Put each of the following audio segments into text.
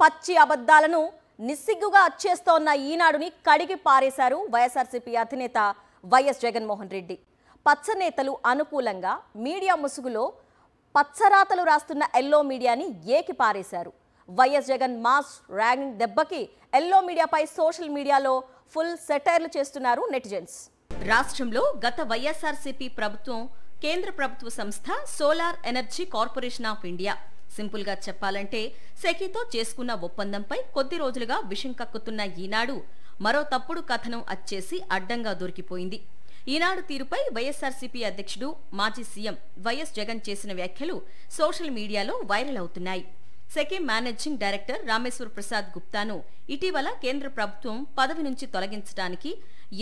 పచ్చి అబద్ధాలను నిస్సిగ్గుగా అచ్చేస్తోన్న ఈనాడుని కడిగి పారేశారు వైఎస్ఆర్సీపీ అధినేత వైఎస్ జగన్మోహన్ రెడ్డి. పచ్చనేతలు అనుకూలంగా మీడియా ముసుగులో పచ్చరాతలు రాస్తున్న ఎల్లో మీడియాని ఏకి పారేశారు. వైఎస్ జగన్ మాస్ ర్యాగింగ్ దెబ్బకి ఎల్లో మీడియాపై సోషల్ మీడియాలో ఫుల్ సెటైర్లు చేస్తున్నారు నెటిజన్స్. రాష్ట్రంలో గత వైఎస్ఆర్సీపీ ప్రభుత్వం కేంద్ర ప్రభుత్వ సంస్థ solar energy corporation of India, simple గా చెప్పాలంటే సెకీతో చేసుకున్న ఒప్పందంపై కొద్ది రోజులుగా విషం కక్కుతున్న ఈనాడు మరో తప్పుడు కథనం అచ్చేసి అడ్డంగా దొరికిపోయింది. ఈనాడు తీరుపై వైఎస్ఆర్సీపీ అధ్యక్షుడు మాజీ సీఎం వైఎస్ జగన్ చేసిన వ్యాఖ్యలు సోషల్ మీడియాలో వైరల్ అవుతున్నాయి. SECI managing director Rameshwara Prasad గుప్తాను ఇటీవల కేంద్ర ప్రభుత్వం పదవి నుంచి తొలగించడానికి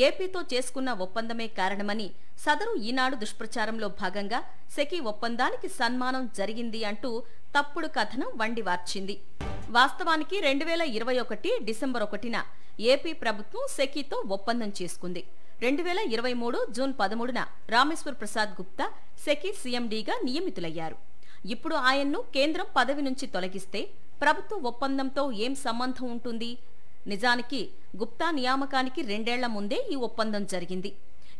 ఏపీతో చేసుకున్న ఒప్పందమే కారణమని సదరు ఈనాడు దుష్ప్రచారంలో భాగంగా సెకీ ఒప్పందానికి సన్మానం జరిగింది అంటూ తప్పుడు కథనం వండివార్చింది. వాస్తవానికి 2021 డిసెంబర్ 1న ఏపీ ప్రభుత్వం సెకీతో ఒప్పందం చేసుకుంది. 2023 జూన్ 13న రామేశ్వర ప్రసాద్ గుప్తా సెకీ సీఎండీగా నియమితులయ్యారు. ఇప్పుడు ఆయన్ను కేంద్రం పదవి నుంచి తొలగిస్తే ప్రభుత్వ ఒప్పందంతో ఏం సంబంధం ఉంటుంది? నిజానికి గుప్తా నియామకానికి 2 ఏళ్ల ముందే ఈ ఒప్పందం జరిగింది.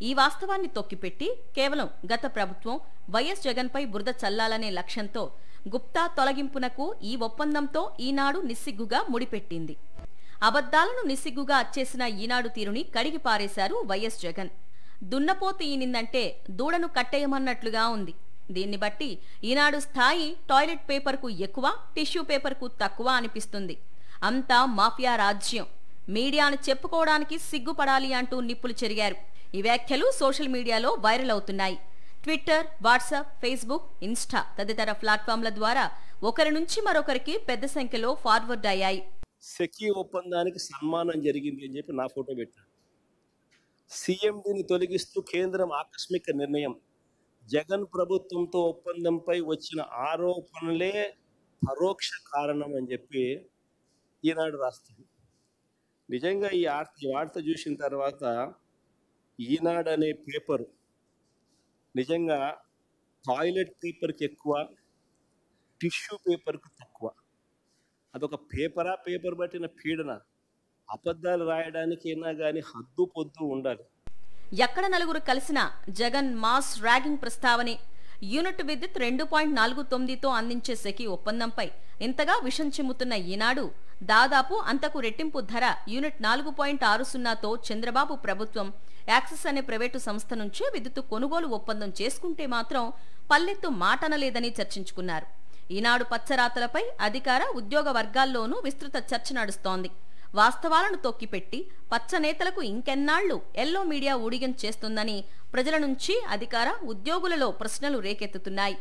ఈ వాస్తవాన్ని తొక్కిపెట్టి కేవలం గత ప్రభుత్వం వైఎస్ జగన్పై బురద చల్లాలనే లక్ష్యంతో గుప్తా తొలగింపునకు ఈ ఒప్పందంతో ఈనాడు నిస్సిగ్గుగా ముడిపెట్టింది. అబద్దాలను నిస్సిగ్గుగా అచ్చేసిన ఈనాడు తీరుని కడిగి పారేశారు వైఎస్ జగన్. దున్నపోతు ఈనిందంటే దూడను కట్టేయమన్నట్లుగా ఉంది. దీన్ని బట్టి ఈనాడు స్థాయి టాయిలెట్ పేపర్కు ఎక్కువ, టిష్యూ పేపర్కు తక్కువ అనిపిస్తుంది. అంతా మాఫియా రాజ్యం. మీడియాను చెప్పుకోవడానికి సిగ్గుపడాలి అంటూ నిప్పులు చెరిగారు. ఈ వ్యాఖ్యలు సోషల్ మీడియాలో వైరల్ అవుతున్నాయి. ట్విట్టర్, వాట్సాప్, ఫేస్బుక్, ఇన్స్టా తదితర ప్లాట్ఫామ్ల ద్వారా ఒకరి నుంచి మరొకరికి పెద్ద సంఖ్యలో ఫార్వర్డ్ అయ్యాయి. సెకీ ఒప్పందానికి సన్మానం జరిగింది అని చెప్పి నా ఫోటో పెట్టాడు. సీఎండీని తొలగిస్తూ కేంద్రం ఆకస్మిక నిర్ణయం. జగన్ ప్రభుత్వంతో ఒప్పందంపై వచ్చిన ఆరోపణలే పరోక్ష కారణం అని చెప్పి ఈనాడు రాస్తుంది. నిజంగా ఈ వార్త చూసిన తర్వాత ఈనాడు అనే పేపరు నిజంగా టాయిలెట్ పేపర్కి ఎక్కువ, టిష్యూ పేపర్కి తక్కువ. అదొక పేపరా? పేపర్ పట్టిన పీడన. అబద్ధాలు రాయడానికైనా కానీ హద్దు పొద్దు ఉండాలి. ఎక్కడ నలుగురు కలిసినా జగన్ మాస్ ర్యాగింగ్ ప్రస్తావనే. యూనిట్ విద్యుత్ 2.49తో అందించే సెకీ ఒప్పందంపై ఇంతగా విషం చిమ్ముతున్న ఈనాడు దాదాపు అంతకు రెట్టింపు ధర యూనిట్ 4.60తో చంద్రబాబు ప్రభుత్వం యాక్సిస్ అనే ప్రైవేటు సంస్థ నుంచే విద్యుత్ కొనుగోలు ఒప్పందం చేసుకుంటే మాత్రం పల్లెత్తు మాటనలేదని చర్చించుకున్నారు. ఈనాడు పచ్చరాతలపై అధికార, ఉద్యోగ వర్గాల్లోనూ విస్తృత చర్చ నడుస్తోంది. వాస్తవాలను తొక్కిపెట్టి పచ్చనేతలకు ఇంకెన్నాళ్లు ఎల్లో మీడియా ఊడిగం చేస్తుందని ప్రజల నుంచి అధికార, ఉద్యోగులలో ప్రశ్నలు రేకెత్తుతున్నాయి.